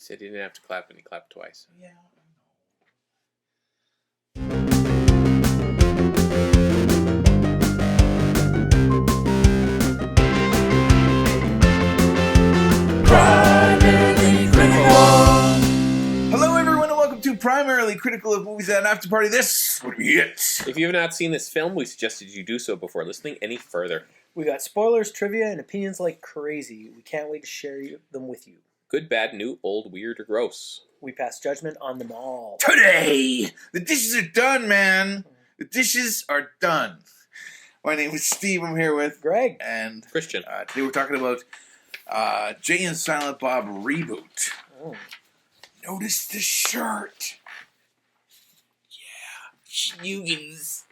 said he didn't have to clap, and he clapped twice. Yeah. Primarily Critical. Hello, everyone, and welcome to Primarily Critical of Movies at an After Party. This would be it. If you have not seen this film, we suggested you do so before listening any further. We got spoilers, trivia, and opinions like crazy. We can't wait to share them with you. Good, bad, new, old, weird, or gross. We pass judgment on them all. Today, the dishes are done, man. The dishes are done. My name is Steve. I'm here with Greg and Christian. Today we're talking about Jay and Silent Bob Reboot. Oh. Notice the shirt. Yeah, Hugans.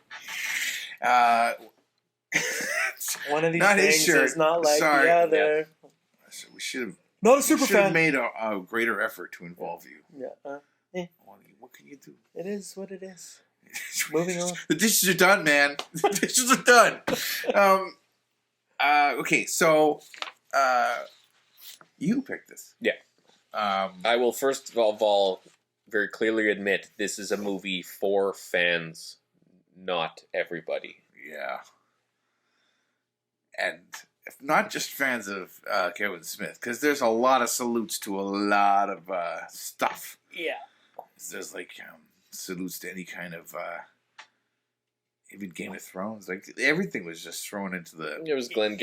One of these not his things shirt. is not like Sorry. the other. So we should have. Not a super should have fan. made a greater effort to involve you. Yeah. What can you do? It is what it is. Moving on. The dishes are done, man. The dishes are done. Okay, so you picked this. Yeah. I will first of all very clearly admit this is a movie for fans, not everybody. Yeah. And if not just fans of Kevin Smith, because there's a lot of salutes to a lot of stuff. Yeah. There's like salutes to any kind of even Game of Thrones. Like everything was just thrown into the. It was Glenn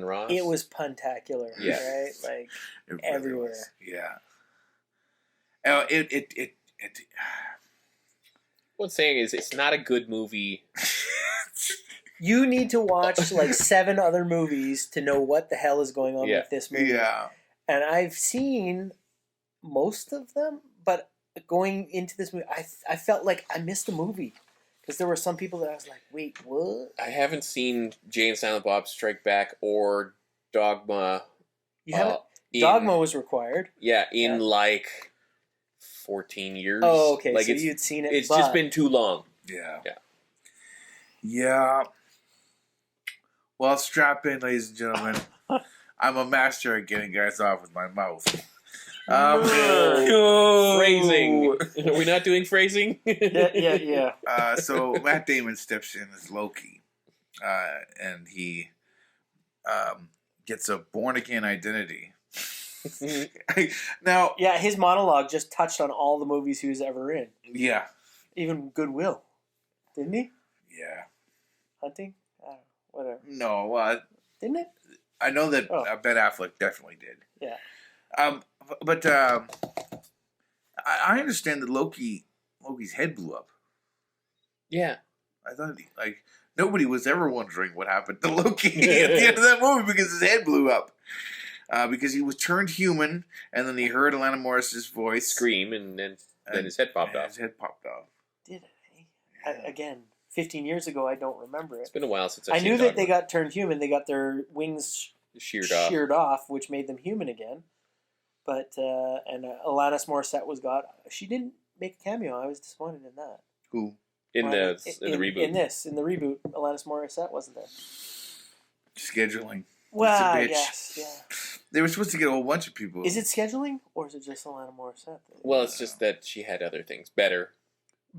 Ross. It was puntacular. Yeah. Right? Like it really everywhere. was. Yeah. It What I'm saying is, it's not a good movie. You need to watch like 7 other movies to know what the hell is going on with this movie. Yeah. And I've seen most of them, but going into this movie, I felt like I missed the movie. Because there were some people that I was like, wait, what? I haven't seen Jay and Silent Bob Strike Back or Dogma. You haven't? Dogma was required. Yeah, in like 14 years. Oh, okay. Like so you'd seen it. It's just been too long. Yeah. Yeah. Yeah. Well, strap in, ladies and gentlemen. I'm a master at getting guys off with my mouth. Phrasing. Are we not doing phrasing? Yeah. So Matt Damon steps in as Loki, and he gets a born-again identity. Now, yeah, his monologue just touched on all the movies he was ever in. Yeah. Even Goodwill. Didn't he? Yeah. Hunting? I don't know. Whatever. No, Didn't it? I know that Ben Affleck definitely did. Yeah. But I understand that Loki's head blew up. Yeah. I thought nobody was ever wondering what happened to Loki at the end of that movie because his head blew up. Because he was turned human, and then he heard Alanis Morisse's voice scream, and then his head popped off. His head popped off. Did it? Again, 15 years ago, I don't remember it. It's been a while since I knew that they got turned human. They got their wings sheared off, which made them human again. But and Alanis Morissette was got. She didn't make a cameo. I was disappointed in that. Who? In the reboot. In the reboot, Alanis Morissette wasn't there. Scheduling. Well, yes, yeah. They were supposed to get a whole bunch of people. Is it scheduling, or is it just Alanis Morissette? Well, it's just that she had other things better,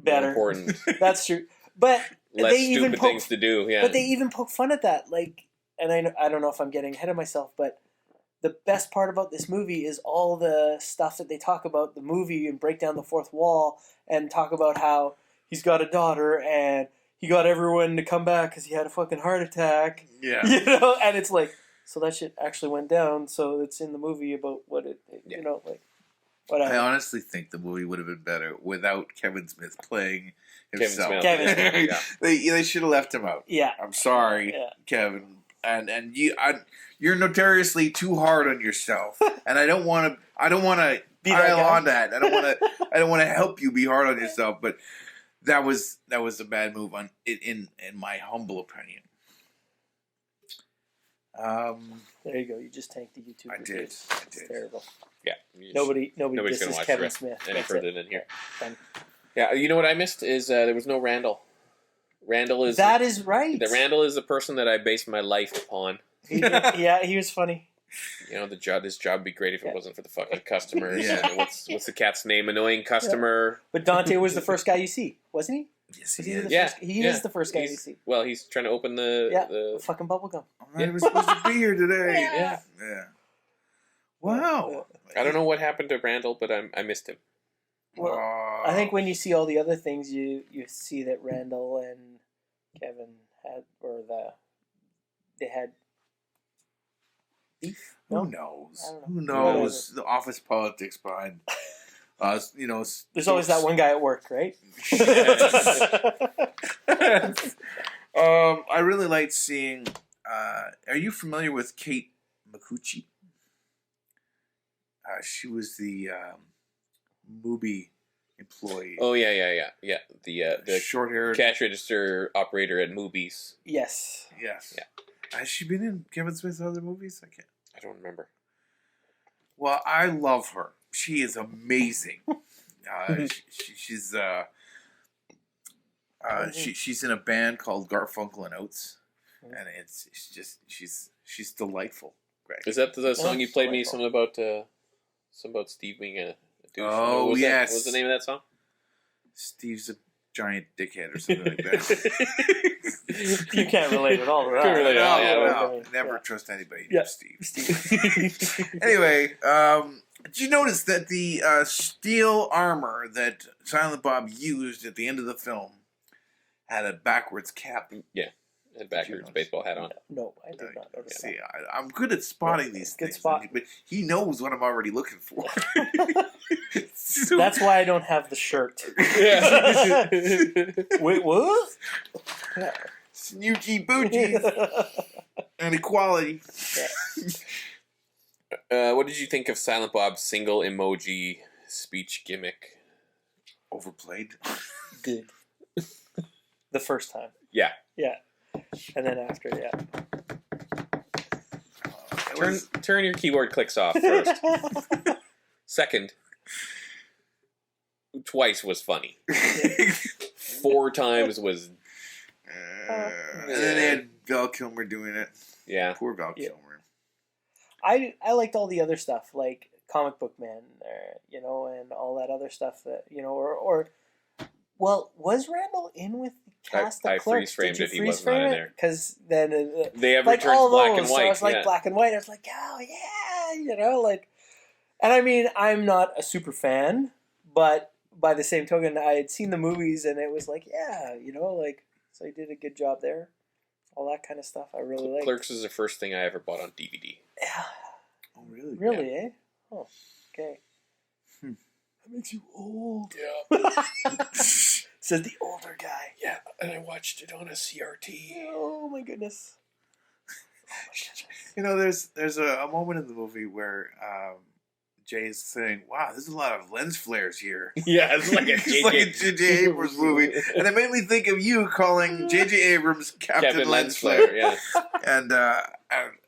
more important. That's true, but less stupid things to do. Yeah, but they even poke fun at that. Like, and I don't know if I'm getting ahead of myself, but the best part about this movie is all the stuff that they talk about the movie and break down the fourth wall and talk about how he's got a daughter and he got everyone to come back because he had a fucking heart attack. Yeah. You know, and it's like, so that shit actually went down, so it's in the movie about what it, you know, like, whatever. I honestly think the movie would have been better without Kevin Smith playing himself. Kevin Smith. Yeah. They should have left him out. Yeah. I'm sorry, Kevin. And you're notoriously too hard on yourself, and I don't want to pile on that. I don't want to help you be hard on yourself, but that was a bad move in my humble opinion. There you go. You just tanked the YouTube. I did. It's terrible. Yeah. Nobody's nobody's gonna watch Kevin Smith any further than here. Done. Yeah. You know what I missed is there was no Randall. Randall is that is right. Randall is the person that I based my life upon. Yeah, he was funny. You know, this job would be great if it wasn't for the fucking customers. Yeah. What's the cat's name? Annoying customer. But Dante was the first guy you see, wasn't he? Yes, Was he he is. the Yeah, first, he yeah. is the first guy you He's- see. Well, he's trying to open the Fucking bubblegum. I was supposed to be here today. Yeah. Yeah. Wow. I don't know what happened to Randall, but I missed him. Well, I think when you see all the other things, you see that Randall and Kevin had, they had beef. No? Who knows? I don't know. Who knows the office politics behind us? You know, There's always that one guy at work, right? I really liked seeing. Are you familiar with Kate Micucci? She was the movie employee. Oh yeah. The short-haired. cash register operator at Movies. Yes. Yes. Yeah. Has she been in Kevin Smith's other movies? I don't remember. Well, I love her. She is amazing. She's she's in a band called Garfunkel and Oates, and she's delightful. Greg. Is that the song you played me? delightful. Something about Steve being a douche? Oh, What was yes. What was the name of that song? Steve's a giant dickhead or something like that. You can't relate at all to that. Can't relate at all, yeah, No, never trust anybody named Steve. Steve. Anyway, did you notice that the steel armor that Silent Bob used at the end of the film had a backwards cap? Yeah, and backwards baseball hat on. No, I did not notice See, I'm good at spotting these Good things, spot. but he knows what I'm already looking for. that. That's why I don't have the shirt. Yeah. Wait, what? Snoochie boochies and equality. What did you think of Silent Bob's single emoji speech gimmick? Overplayed. Good. The first time. Yeah. Yeah. And then after, yeah. Turn your keyboard clicks off first. Second, twice was funny. 4 times was And then they had Val Kilmer doing it. yeah. Poor Val Yeah. Kilmer. I liked all the other stuff, like Comic Book Man, and all that other stuff that, well, was Randall in with the cast I of Clerks? freeze-framed Did you it, he freeze wasn't on frame there. Because then They have like returned all black those, and so white. I was like yeah. black and white. I was like, oh yeah, and I mean, I'm not a super fan, but by the same token, I had seen the movies, and it was like, yeah, so he did a good job there. All that kind of stuff, I really liked. Clerks is the first thing I ever bought on DVD. Yeah. Oh, really? Really, eh? Oh, okay. That makes you old. Yeah. Says the older guy. Yeah, and I watched it on a CRT. Oh my goodness. There's a moment in the movie where Jay's saying, "Wow, there's a lot of lens flares here." Yeah, it's like a It's like a J.J. Abrams movie, and it made me think of you calling J.J. Abrams Captain Lens Flare. Yeah. And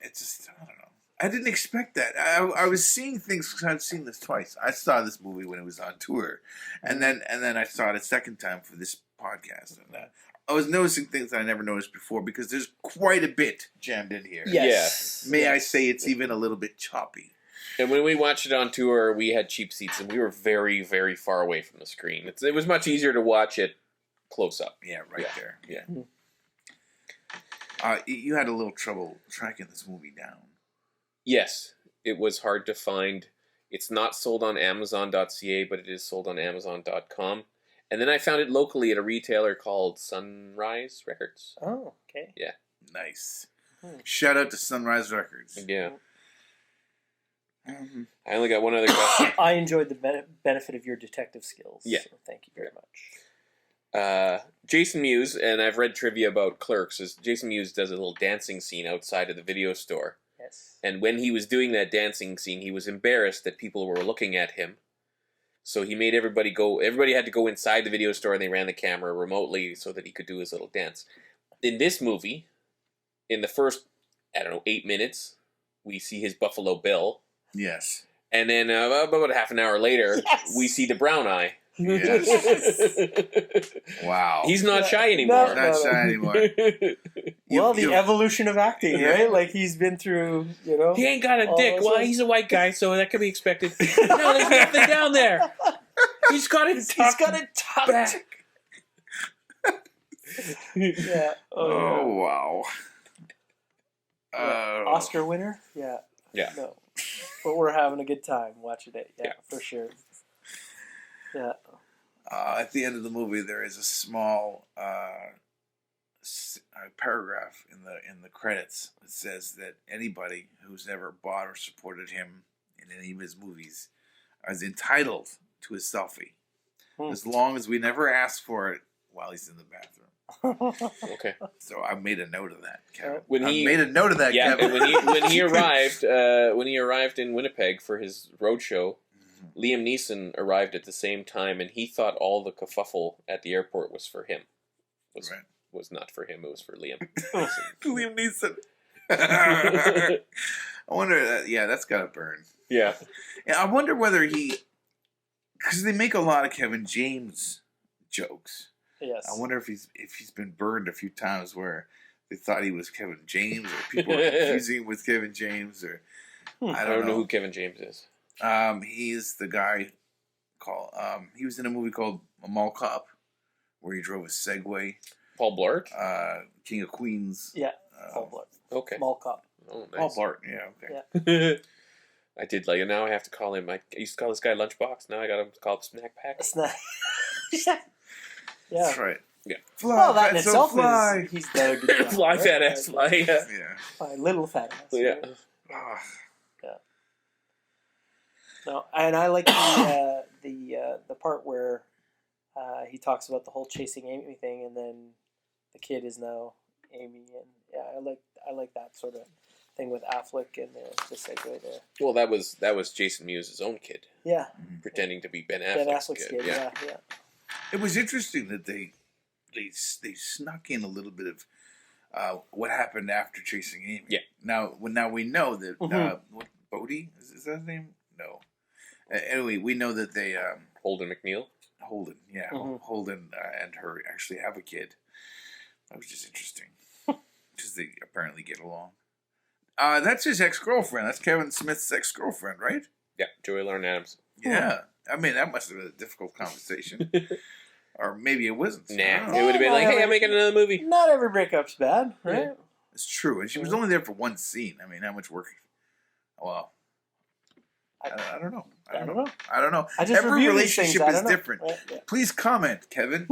it just, I don't know. I didn't expect that. I was seeing things. I've seen this twice. I saw this movie when it was on tour, and then I saw it a second time for this podcast. And I was noticing things I never noticed before because there's quite a bit jammed in here. Yes. May I say it's even a little bit choppy. And when we watched it on tour, we had cheap seats, and we were very, very far away from the screen. It was much easier to watch it close up. Yeah, right there. Yeah. You had a little trouble tracking this movie down. Yes, it was hard to find. It's not sold on Amazon.ca, but it is sold on Amazon.com. And then I found it locally at a retailer called Sunrise Records. Oh, okay. Yeah. Nice. Shout out to Sunrise Records. Yeah. I only got one other question. I enjoyed the benefit of your detective skills. Yeah. So thank you very much. Jason Mewes, and I've read trivia about Clerks, is Jason Mewes does a little dancing scene outside of the video store. Yes. And when he was doing that dancing scene, he was embarrassed that people were looking at him. So he made everybody go. Everybody had to go inside the video store, and they ran the camera remotely so that he could do his little dance. In this movie, in the first, 8 minutes, we see his Buffalo Bill. Yes. And then about half an hour later, we see the brown eye. Yes. Wow. He's not shy anymore. Not shy anymore. The evolution of acting, right? Like he's been through, He ain't got a dick. Well, those- he's a white guy, so that could be expected. No, there's nothing down there. He's got it tucked back. Yeah. Oh, wow. Oscar winner? Yeah. Yeah. No. But we're having a good time watching it. Yeah, for sure. Yeah. At the end of the movie, there is a small paragraph in the credits that says that anybody who's ever bought or supported him in any of his movies is entitled to a selfie, as long as we never ask for it while he's in the bathroom. Okay. So I made a note of that, Kevin. I made a note of that, yeah, Kevin. when he arrived in Winnipeg for his roadshow, Liam Neeson arrived at the same time, and he thought all the kerfuffle at the airport was for him. Was not for him. It was for Liam. Liam Neeson. I wonder. Yeah, that's gotta burn. Yeah. I wonder whether because they make a lot of Kevin James jokes. Yes. I wonder if he's been burned a few times where they thought he was Kevin James, or people are confusing him with Kevin James, or I don't know who Kevin James is. He's the guy called. He was in a movie called Mall Cop, where he drove a Segway. Paul Blart? King of Queens. Yeah, Paul Blart. Okay. Mall Cop. Oh, nice. Paul Blart. Yeah. Okay. Yeah. I did now I have to call him. I used to call this guy Lunchbox. Now I got to call him Snack Pack. Yeah. That's right. Yeah. Fly, Well, that in itself fly. is he's done a good job. Fly, right? fat ass, fly. Yeah. Fly, little fat ass. Yeah. Right? Yeah. No, and I like the part where he talks about the whole chasing Amy thing, and then the kid is now Amy, and yeah, I like that sort of thing with Affleck and the segue there. Well, that was Jason Mewes' own kid. Yeah. Pretending to be Ben Affleck's kid. Yeah. It was interesting that they snuck in a little bit of what happened after chasing Amy. Yeah. Now we know that what, Bodie is that his name? No. Anyway, we know that they Holden McNeil. Holden and her actually have a kid. That was just interesting because they apparently get along. That's his ex-girlfriend. That's Kevin Smith's ex-girlfriend, right? Yeah, Joey Lauren Adams. Yeah. I mean, that must have been a difficult conversation. Or maybe it wasn't. Nah, it would have been like, hey, I'm making another movie. Not every breakup's bad, right? Yeah. It's true. And she was only there for one scene. I mean, how much work? Well, I don't know. I don't know. I just Every review these relationship things. is different. Right? Yeah. Please comment, Kevin.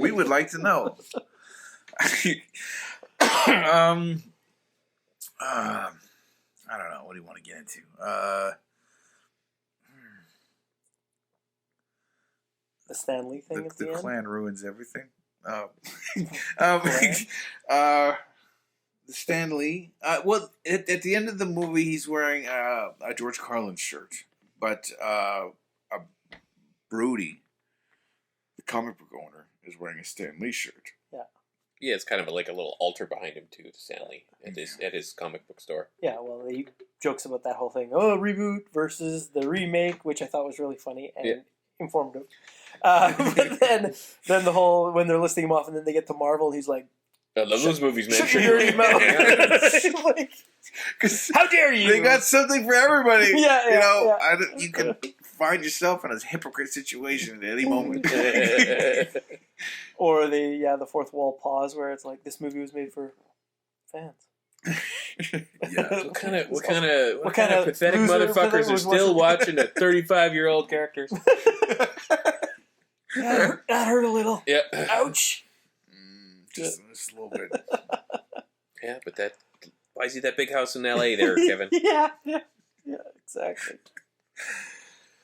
We would like to know. I don't know. What do you want to get into? The Stan Lee thing at the end? clan ruins everything. Stan Lee. Well, at the end of the movie, he's wearing a George Carlin shirt, but Brody, the comic book owner, is wearing a Stan Lee shirt. Yeah, it's kind of like a little altar behind him too, to Stanley at his comic book store. Yeah, well, he jokes about that whole thing. Oh, reboot versus the remake, which I thought was really funny and informative. But then the whole when they're listing him off, and then they get to Marvel, he's like, I love those movies, man. "Shut your dirty mouth!" Like, how dare you? They got something for everybody. Yeah, you can find yourself in a hypocrite situation at any moment. Or the fourth wall pause where it's like, this movie was made for fans. Yeah. What kind of pathetic loser motherfuckers are still watching a 35-year-old character? That hurt a little. Yeah. Ouch. Just a little bit. Yeah, but why is he that big house in L.A. there, Kevin? Yeah, exactly.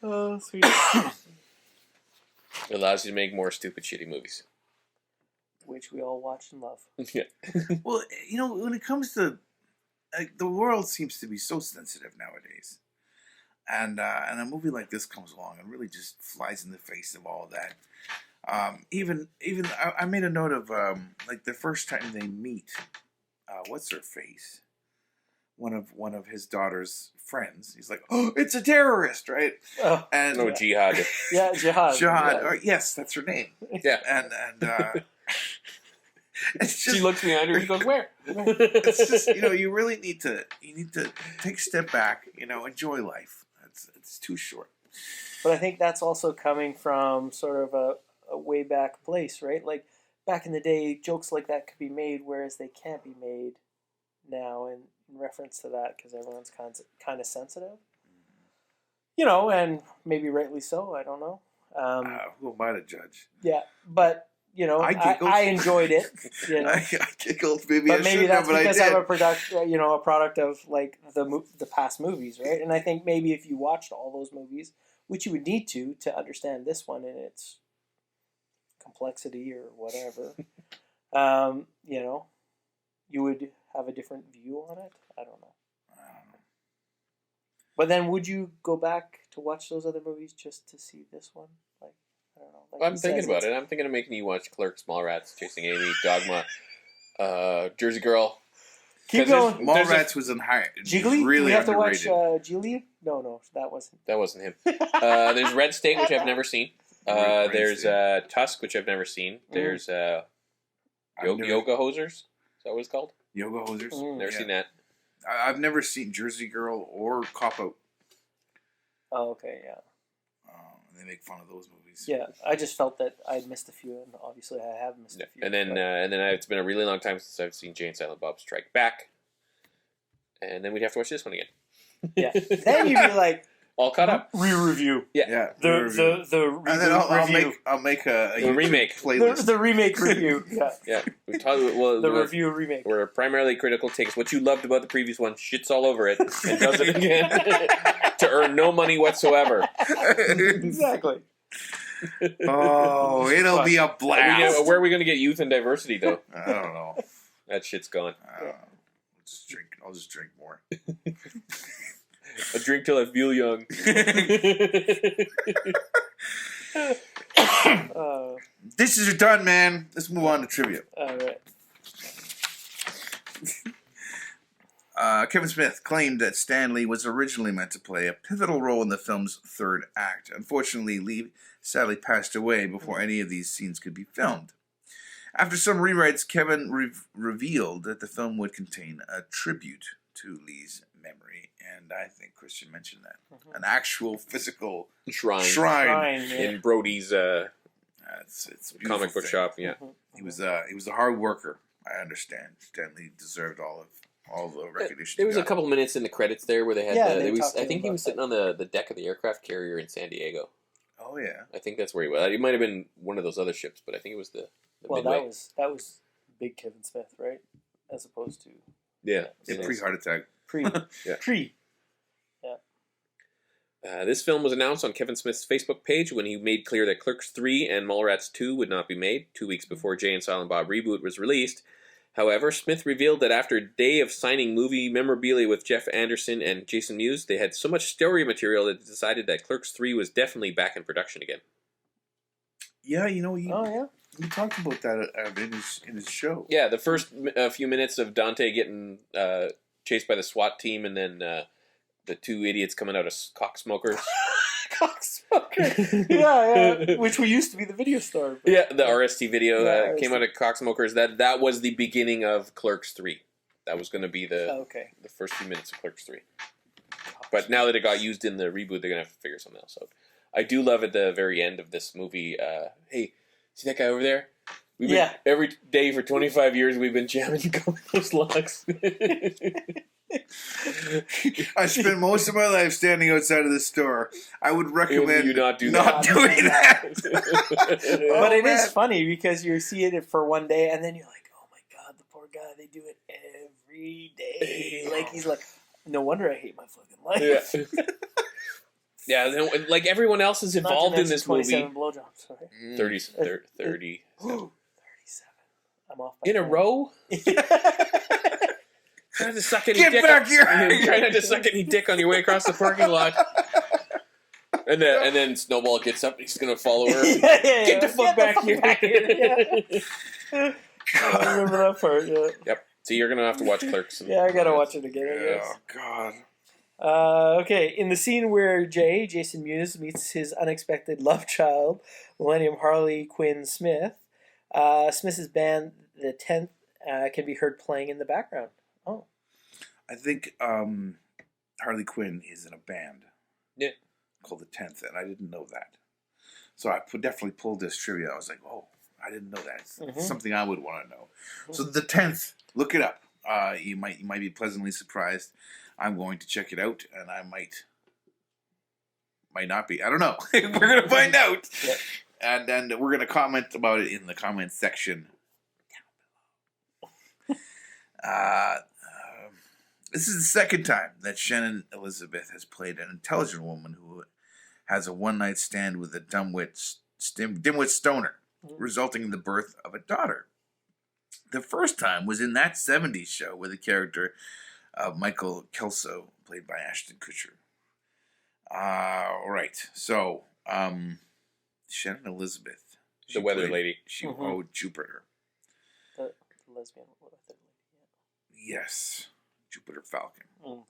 Oh, sweet. It allows you to make more stupid, shitty movies. Which we all watch and love. Yeah. Well, when it comes to the world seems to be so sensitive nowadays, and a movie like this comes along and really just flies in the face of all that. Even I made a note of like the first time they meet. What's her face? one of his daughter's friends. He's like, "Oh, it's a terrorist, right?" Oh, And No, Jihad. yeah, Jihad. Jihad, Yeah. yes, that's her name. Yeah. And it's just She looks behind her. He goes, "Where?" it's just you really need to take a step back. Enjoy life. It's too short. But I think that's also coming from sort of a way back place, right? Like back in the day, jokes like that could be made, whereas they can't be made now. In reference to that, because everyone's kind of sensitive, and maybe rightly so. I don't know. Who am I to judge? Yeah, but I enjoyed it. I giggled. Maybe But I maybe shouldn't that's have, but because I I'm did. a product of like the past movies, right? And I think maybe if you watched all those movies, which you would need to understand this one and its complexity or whatever, you would have a different view on it. I don't know. But then, would you go back to watch those other movies just to see this one? Like, I don't know. Like I'm thinking about it. I'm thinking of making you watch Clerks, Mallrats, Chasing Amy, Dogma, Jersey Girl. Keep 'Cause going. Mallrats was in high. Jiggly? Really we have underrated. to watch Jiggly? No, that wasn't. That wasn't him. There's Red State, which I've never seen. Red There's State. Tusk, which I've never seen. There's I've never- Yoga Hosers. Is that what it's called? Yoga Hosers. Never seen that. I've never seen Jersey Girl or Cop Out. Oh, okay, yeah. They make fun of those movies. Yeah, I just felt that I'd missed a few, and obviously I have missed a few. And then it's been a really long time since I've seen Jay and Silent Bob Strike Back. And then we'd have to watch this one again. yeah. Then you'd be like, All caught up. re-review. Yeah. The and then review. I'll make a The remake. playlist. The remake review. Yeah. Yeah. We talked, well, The review remake. We're primarily critical takes. What you loved about the previous one, shits all over it, and does it again to earn no money whatsoever. Exactly. Oh, it'll be a blast. Where are we going to get youth and diversity, though? I don't know. That shit's gone. I'll just drink more. I drink till I feel young. Dishes are done, man. Let's move on to trivia. All right. Kevin Smith claimed that Stan Lee was originally meant to play a pivotal role in the film's third act. Unfortunately, Lee sadly passed away before any of these scenes could be filmed. After some rewrites, Kevin revealed that the film would contain a tribute to Lee's memory, and I think Christian mentioned that. An actual physical Shrine Yeah. in Brody's it's a beautiful comic book thing. shop. Yeah. He was a hard worker. I understand. Stan Lee deserved all the recognition. There was he a got. couple minutes in the credits there where they had. Yeah, they talked to I him think he about was sitting on the deck of the aircraft carrier in San Diego. Oh yeah. I think that's where he was. It might have been one of those other ships, but I think it was the Well, Midway. that was big Kevin Smith, right? As opposed to Yeah. Pre-heart attack. pre. Yeah. Pre. This film was announced on Kevin Smith's Facebook page when he made clear that Clerks 3 and Mallrats 2 would not be made, 2 weeks before Jay and Silent Bob Reboot was released. However, Smith revealed that after a day of signing movie memorabilia with Jeff Anderson and Jason Mewes, they had so much story material that they decided that Clerks 3 was definitely back in production again. Yeah, Oh yeah. he talked about that in his show. Yeah, the first few minutes of Dante getting chased by the SWAT team and then the two idiots coming out of cock smokers. Cocksmoker. yeah. Which we used to be the video store. But Yeah, the RST video Yeah, came out of Cocksmokers. That was the beginning of Clerks 3. That was going to be the okay. first few minutes of Clerks 3. But now that it got used in the reboot, they're going to have to figure something else out. I do love at the very end of this movie, hey, see that guy over there? We've been, every day for 25 years, we've been jamming those locks. I spent most of my life standing outside of the store. I would recommend you not do not that. doing that. But it is funny because you see it for one day and then you're like, oh my god, the poor guy, they do it every day. Like he's like, no wonder I hate my fucking life. Yeah. Yeah, like everyone else is involved in this movie. 27 blowjobs, sorry. 30. 37. I'm off by In a 10. row? Try not to suck any Get dick. back here! Try not to suck any dick on your way across the parking lot. And then Snowball gets up. He's gonna follow her. Get the fuck back here! Yeah. I remember that part. Yeah. Yep. So you're gonna have to watch Clerks. Yeah, I gotta watch it again. I guess. Oh God. Okay, in the scene where Jason Mewes, meets his unexpected love child, Millennium Harley Quinn Smith, Smith's band, the 10th, can be heard playing in the background. Oh. I think Harley Quinn is in a band. Yeah. Called the 10th, and I didn't know that. So I definitely pulled this trivia. I was like, oh, I didn't know that. It's something I would want to know. So the 10th, look it up. You might be pleasantly surprised. I'm going to check it out, and I might not be. I don't know. We're going to find out. Yep. And then we're going to comment about it in the comments section down below. This is the second time that Shannon Elizabeth has played an intelligent woman who has a one-night stand with a dimwit stoner, resulting in the birth of a daughter. The first time was in That 70s Show with the character of Michael Kelso, played by Ashton Kutcher. All right, so Shannon Elizabeth, The weather lady. She owed Jupiter. The lesbian weather lady. Yes, Jupiter Falcon. Falcon.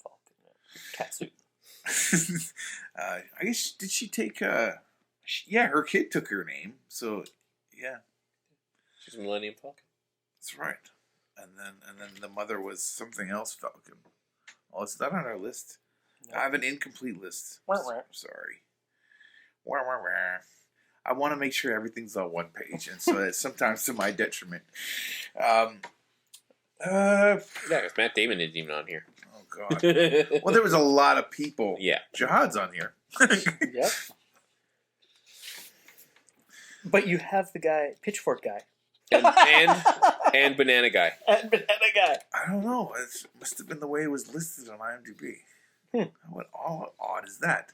Catsuit. I guess did she take? Yeah, her kid took her name. So yeah, She's Millennium Falcon. that's right. And then the mother was something else, Falcon. Oh, it's not on our list. No. I have an incomplete list. Sorry. I want to make sure everything's on one page, and so it's sometimes to my detriment. Yeah, because Matt Damon isn't even on here. Oh God. Well, there was a lot of people. Yeah. Jihad's on here. Yep. But you have the guy, Pitchfork guy. And Banana Guy. And Banana guy. I don't know. It must have been the way it was listed on IMDb. What odd is that?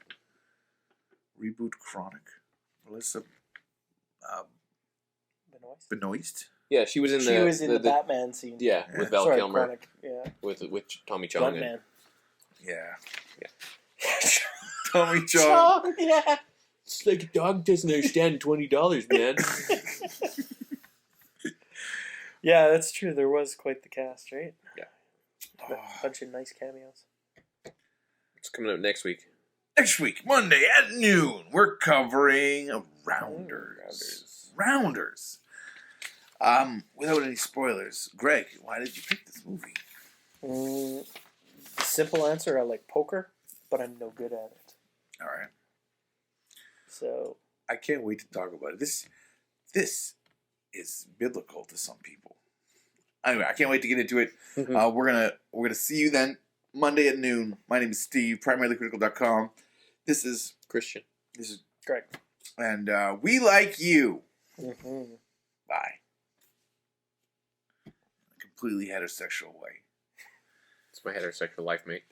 Reboot Chronic. Melissa Benoist? Yeah, she was in the Batman scene. Yeah, with Val Sorry, Kilmer. Chronic. Yeah. With Tommy Chong. Gunman. Yeah. Yeah. Tommy Chong. Yeah. It's like a dog doesn't understand $20, man. Yeah, that's true. There was quite the cast, right? Yeah. A bunch of nice cameos. It's coming up next week. Next week, Monday at noon, we're covering Rounders. Rounders. Without any spoilers, Greg, why did you pick this movie? Simple answer, I like poker, but I'm no good at it. All right. So I can't wait to talk about it. This is biblical to some people. Anyway, I can't wait to get into it. We're gonna see you then Monday at noon. My name is Steve, primarylycritical.com. This is Christian. This is Greg. And we like you. Bye. Completely heterosexual way. It's my heterosexual life, mate.